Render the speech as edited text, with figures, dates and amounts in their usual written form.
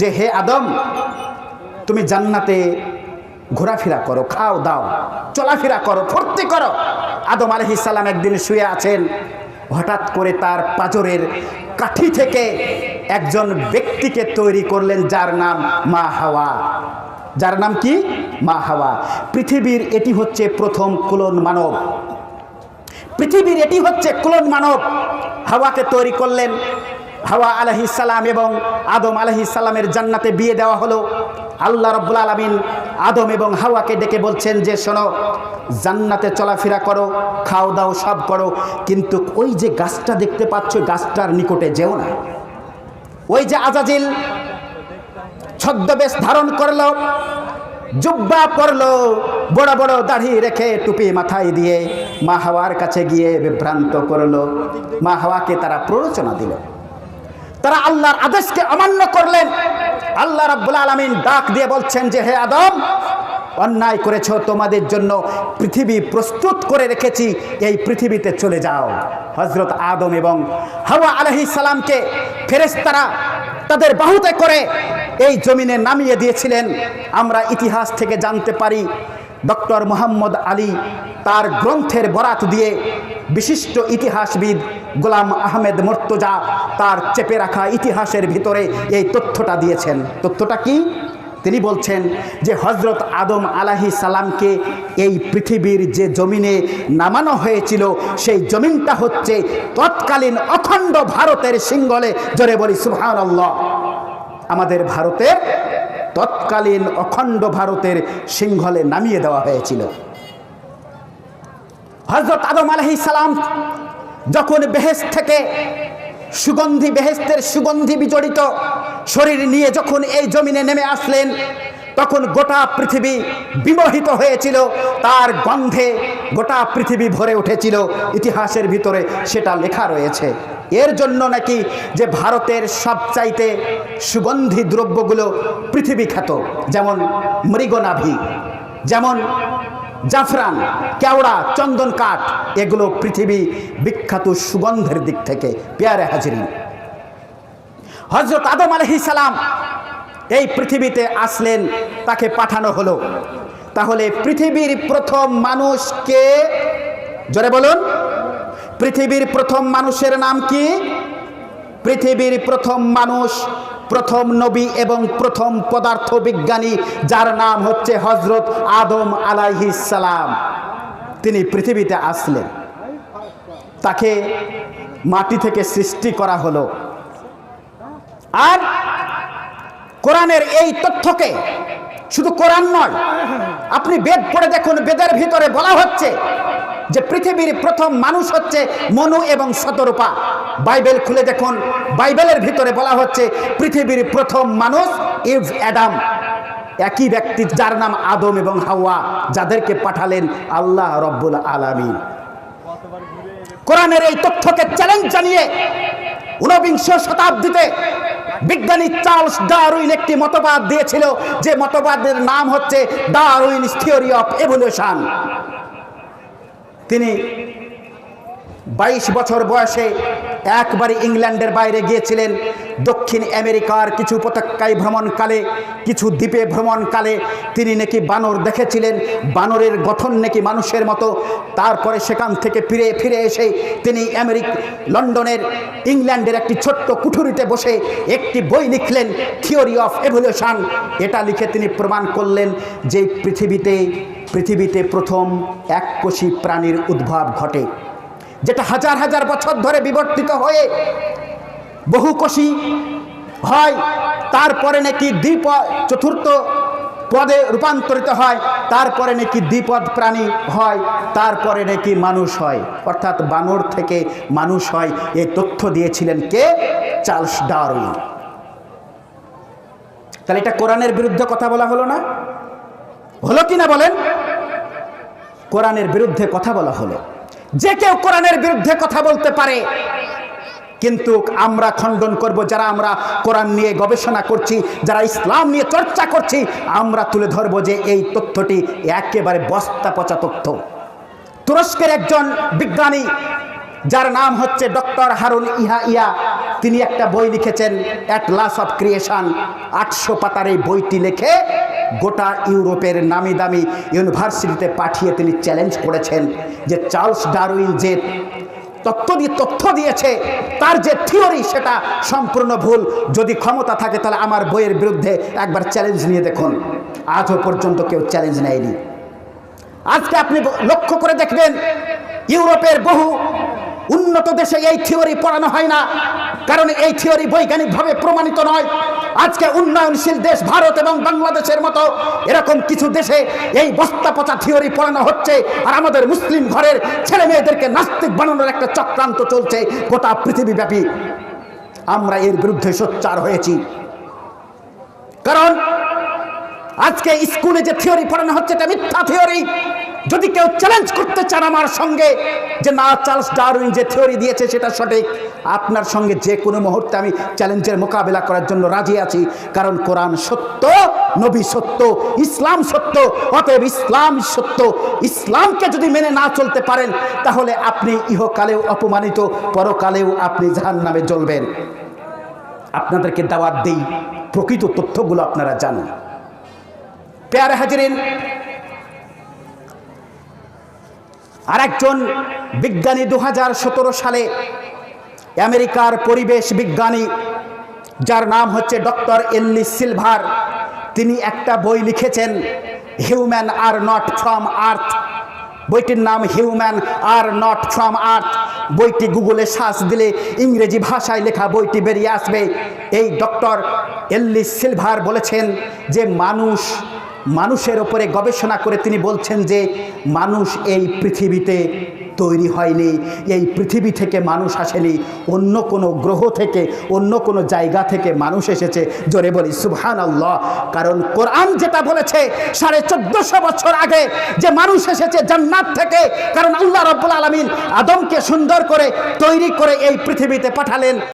যে হে আদম, তুমি জান্নাতে ঘোরাফেরা করো, খাও দাও, চলাফেরা করো, ফুর্তি করো। আদম আলাইহিস সালাম একদিন শুয়ে আছেন, হঠাৎ করে তার পাঁজরের কাঠি থেকে একজন ব্যক্তিকে তৈরি করলেন, যার নাম মা হাওয়া। যার নাম কি? মা হাওয়া। পৃথিবীর এটি হচ্ছে প্রথম ক্লোন মানব। পৃথিবীর এটি হচ্ছে ক্লোন মানব। হাওয়াকে তৈরি করলেন। হাওয়া আলাইহিস সালাম এবং আদম আলাইহিস সালামের জান্নাতে বিয়ে দেওয়া হলো। আল্লাহ রাব্বুল আলামিন আদম এবং হাওয়াকে ডেকে বলছেন যে শোনো, জান্নাতে চলাফেরা করো, খাও দাও, সব করো, কিন্তু ওই যে গাছটা দেখতে পাচ্ছ, গাছটার নিকটে যেও না। ওই যে আজাজিল ছদ্মবেশ ধারণ করলো, জুব্বা পরলো, বড় বড় দাড়ি রেখে টুপি মাথায় দিয়ে মা হাওয়ার কাছে গিয়ে বিভ্রান্ত করলো। মা হাওয়াকে তারা প্ররোচনা দিল। তারা আল্লাহর আদেশকে অমান্য করলেন। আল্লাহ রাব্বুল আলামিন ডাক দিয়ে বলছেন যে হে আদম, অন্যায় করেছো, তোমাদের জন্য পৃথিবী প্রস্তুত করে রেখেছি, এই পৃথিবীতে চলে যাও। হযরত আদম এবং হাওয়া আলাইহিস সালামকে ফেরেশতারা তাদের বাহুতে করে এই জমিনে নামিয়ে দিয়েছিলেন। আমরা ইতিহাস থেকে জানতে পারি, ডক্টর মোহাম্মদ আলী তার গ্রন্থের বরাত দিয়ে বিশিষ্ট ইতিহাসবিদ গোলাম আহমেদ মুর্তজা তার চেপে রাখা ইতিহাসের ভিতরে এই তথ্যটা দিয়েছেন। তথ্যটা কি? তিনি বলছেন যে হযরত আদম আলাইহিস সালামকে এই পৃথিবীর যে জমিনে নামানো হয়েছিল, সেই জমিনটা হচ্ছে তৎকালীন অখণ্ড ভারতের সিংহলে। জোরে বলি সুবহানাল্লাহ। আমাদের ভারতের তৎকালীন অখণ্ড ভারতের সিংহলে নামিয়ে দেওয়া হয়েছিল। হযরত আদম আলাইহিস সালাম যখন বেহেশত থেকে সুগন্ধি, বেহেশতের সুগন্ধি বিজড়িত শরীর নিয়ে যখন এই জমিনে নেমে আসলেন, তখন গোটা পৃথিবী বিমোহিত হয়েছিল, তার গন্ধে গোটা পৃথিবী ভরে উঠেছিল। ইতিহাসের ভিতরে সেটা লেখা রয়েছে। এর জন্য নাকি যে ভারতের সবচাইতে সুগন্ধি দ্রব্যগুলো পৃথিবী খ্যাত, যেমন মৃগনাভি, যেমন জাফরান, কেওড়া, চন্দন কাঠ, এগুলো পৃথিবী বিখ্যাত সুগন্ধের দিক থেকে। পেয়ারে হাজরিন, হযরত আদম আলাইহিস সালাম এই পৃথিবীতে আসলেন, তাকে পাঠানো হলো। তাহলে পৃথিবীর প্রথম মানুষ কে? জোরে বলুন। পৃথিবীর প্রথম মানুষের নাম কি? পৃথিবীর প্রথম মানুষ, প্রথম নবী এবং প্রথম পদার্থ বিজ্ঞানী, যার নাম হচ্ছে হযরত আদম আলাইহিস সালাম। তিনি পৃথিবীতে আসলেন, তাকে মাটি থেকে সৃষ্টি করা হলো। আর কোরআনের এই তথ্যকে, শুধু কোরআন নয়, আপনি বেদ পড়ে দেখুন, বেদের ভিতরে বলা হচ্ছে যে পৃথিবীর প্রথম মানুষ হচ্ছে মনু এবং শতরূপা। বাইবেল খুলে দেখুন, বাইবেলের ভিতরে বলা হচ্ছে পৃথিবীর প্রথম মানুষ ইভ অ্যাডাম, একই ব্যক্তি যার নাম আদম এবং হাওয়া, যাদেরকে পাঠালেন আল্লাহ রব্বুল আলামিন। কোরআনের এই তথ্যকে চ্যালেঞ্জ জানিয়ে ঊনবিংশ শতাব্দীতে বিজ্ঞানী চার্লস ডারউইন একটি মতবাদ দিয়েছিল, যে মতবাদের নাম হচ্ছে ডারউইনস থিওরি অফ এভলিউশন। তিনি 22 বছর বয়সে একবারই ইংল্যান্ডের বাইরে গিয়েছিলেন। দক্ষিণ আমেরিকার কিছু উপত্যকায় ভ্রমণকালে, কিছু দ্বীপে ভ্রমণকালে তিনি নাকি বানর দেখেছিলেন, বানরের গঠন নাকি মানুষের মতো। তারপরে সেখান থেকে ফিরে এসে তিনি লন্ডনের, ইংল্যান্ডের একটি ছোট্ট কুঠুরিতে বসে একটি বই লিখলেন, থিওরি অফ এভলিউশন। এটা লিখে তিনি প্রমাণ করলেন যে পৃথিবীতে প্রথম এককোষী প্রাণীর উদ্ভব ঘটে, যেটা হাজার হাজার বছর ধরে বিবর্তিত হয়ে বহুকোষী হয়, তারপরে নাকি চতুর্থ পদে রূপান্তরিত হয়, তারপরে নাকি দ্বিপদ প্রাণী হয়, তারপরে নাকি মানুষ হয়, অর্থাৎ বানর থেকে মানুষ হয়। এই তথ্য দিয়েছিলেন কে? Charles Darwin. তাহলে এটা কোরআনের বিরুদ্ধে কথা বলা হলো না? হলো কিনা বলেন? কোরআনের বিরুদ্ধে কথা বলা হলো। যে কেউ কোরআনের বিরুদ্ধে কথা বলতে পারে, কিন্তু আমরা খণ্ডন করব। যারা আমরা কোরআন নিয়ে গবেষণা করছি, যারা ইসলাম নিয়ে চর্চা করছি, আমরা তুলে ধরবো যে এই তথ্যটি একেবারে বস্তা পচা তথ্য। তুরস্কের একজন বিজ্ঞানী, যার নাম হচ্ছে ডক্টর হারুন ইয়াহিয়া, তিনি একটা বই লিখেছেন অ্যাটলাস অফ ক্রিয়েশন। 800 পাতার এই বইটি লিখে গোটা ইউরোপের নামি দামি ইউনিভার্সিটিতে পাঠিয়ে তিনি চ্যালেঞ্জ করেছেন যে চার্লস ডারউইন যে তথ্য দিয়েছে, তার যে থিওরি সেটা সম্পূর্ণ ভুল। যদি ক্ষমতা থাকে তাহলে আমার বইয়ের বিরুদ্ধে একবার চ্যালেঞ্জ নিয়ে দেখুন। আজও পর্যন্ত কেউ চ্যালেঞ্জ নেয়নি। আজকে আপনি লক্ষ্য করে দেখবেন ইউরোপের বহু উন্নত দেশে এই থিওরি পড়ানো হয় না, কারণ এই থিওরি বৈজ্ঞানিকভাবে প্রমাণিত নয়। আজকে উন্নয়নশীল দেশ ভারত এবং বাংলাদেশের মতো এরকম কিছু দেশে এই বস্তা পচা থিওরি পড়ানো হচ্ছে, আর আমাদের মুসলিম ঘরের ছেলে মেয়েদেরকে নাস্তিক বানানোর একটা চক্রান্ত চলছে গোটা পৃথিবীব্যাপী। আমরা এর বিরুদ্ধে সোচ্চার হয়েছি, কারণ আজকে স্কুলে যে থিওরি পড়ানো হচ্ছে এটা মিথ্যা থিওরি। যদি কেউ চ্যালেঞ্জ করতে চান আমার সঙ্গে যে না চার্লস ডারউইন যে থিওরি দিয়েছে সেটা সঠিক, আপনার সঙ্গে যে কোনো মুহূর্তে আমি চ্যালেঞ্জের মোকাবেলা করার জন্য রাজি আছি। কারণ কোরআন সত্য, নবী সত্য, ইসলাম সত্য, অতএব ইসলাম সত্য। ইসলামকে যদি মেনে না চলতে পারেন তাহলে আপনি ইহকালেও অপমানিত, পরকালেও আপনি জাহান্নামে জ্বলবেন। আপনাদেরকে দাওয়াত দেই, প্রকৃত তথ্যগুলো আপনারা জানুন। প্যারে হাজিরিন, আরেকজন বিজ্ঞানী 2017 সালে আমেরিকার পরিবেশ বিজ্ঞানী, যার নাম হচ্ছে ডক্টর এলিস সিলভার, তিনি একটা বই লিখেছেন হিউম্যান আর নট ফ্রম আর্থ। বইটির নাম হিউম্যান আর নট ফ্রম আর্থ। বইটি গুগলে সার্চ দিলে ইংরেজি ভাষায় লেখা বইটি বেরিয়ে আসবে। এই ডক্টর এলিস সিলভার বলেছেন যে মানুষের ওপরে গবেষণা করে তিনি বলছেন যে মানুষ এই পৃথিবীতে তৈরি হয়নি, এই পৃথিবী থেকে মানুষ আসেনি, অন্য কোনো গ্রহ থেকে, অন্য কোনো জায়গা থেকে মানুষ এসেছে। জোরে বলি সুবহানাল্লাহ। কারণ কোরআন যেটা বলেছে 1450 বছর আগে যে মানুষ এসেছে জান্নাত থেকে, কারণ আল্লাহ রাব্বুল আলামিন আদমকে সুন্দর করে তৈরি করে এই পৃথিবীতে পাঠালেন।